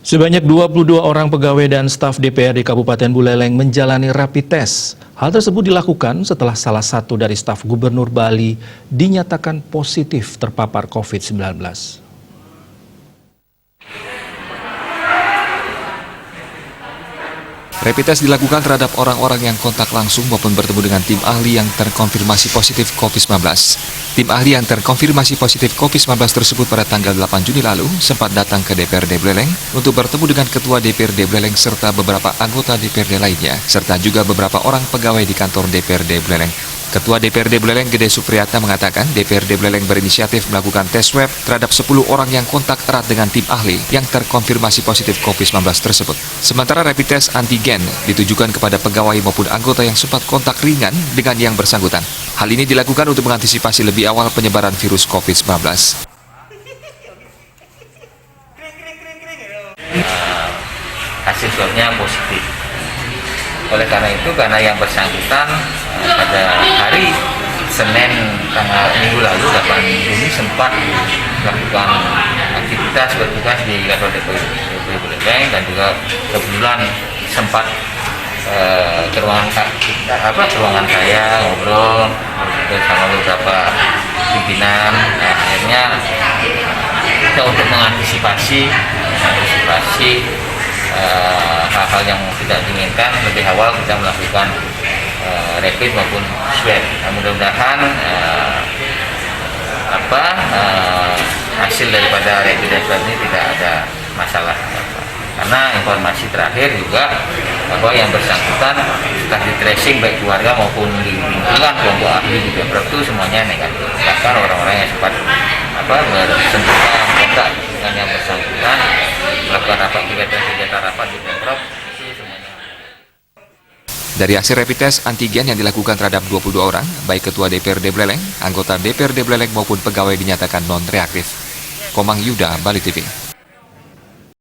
Sebanyak 22 orang pegawai dan staf DPRD Kabupaten Buleleng menjalani rapid test. Hal tersebut dilakukan setelah salah satu dari staf Gubernur Bali dinyatakan positif terpapar COVID-19. Rapid test dilakukan terhadap orang-orang yang kontak langsung maupun bertemu dengan tim ahli yang terkonfirmasi positif COVID-19. Tim ahli yang terkonfirmasi positif COVID-19 tersebut pada tanggal 8 Juni lalu sempat datang ke DPRD Buleleng untuk bertemu dengan Ketua DPRD Buleleng serta beberapa anggota DPRD lainnya, serta juga beberapa orang pegawai di kantor DPRD Buleleng. Ketua DPRD Buleleng Gede Supriyatna mengatakan DPRD Buleleng berinisiatif melakukan tes swab terhadap 10 orang yang kontak erat dengan tim ahli yang terkonfirmasi positif COVID-19 tersebut. Sementara rapid test antigen ditujukan kepada pegawai maupun anggota yang sempat kontak ringan dengan yang bersangkutan. Hal ini dilakukan untuk mengantisipasi lebih awal penyebaran virus COVID-19. Hasil swabnya positif. Oleh karena itu, karena yang bersangkutan pada hari Senin minggu lalu 8 Juni sempat melakukan aktivitas bertugas di kantor DPRD Buleleng dan juga kebetulan sempat ke ruangan saya ngobrol bersama beberapa pimpinan. Akhirnya kita untuk mengantisipasi hal-hal yang tidak diinginkan lebih awal kita melakukan rapid maupun swab. Mudah-mudahan hasil daripada rapid dan swab ini tidak ada masalah. Karena informasi terakhir juga bahwa yang bersangkutan setelah di tracing baik keluarga maupun di lingkungan kelompok ahli di Pemprov itu semuanya negatif. Bahkan orang-orang yang sempat bersentuhan kontak dengan yang bersangkutan melakukan kegiatan rapat di Pemprov itu semuanya. Dari hasil rapid test antigen yang dilakukan terhadap 22 orang, baik Ketua DPRD Buleleng, anggota DPRD Buleleng maupun pegawai dinyatakan non-reaktif. Komang Yuda, Bali TV.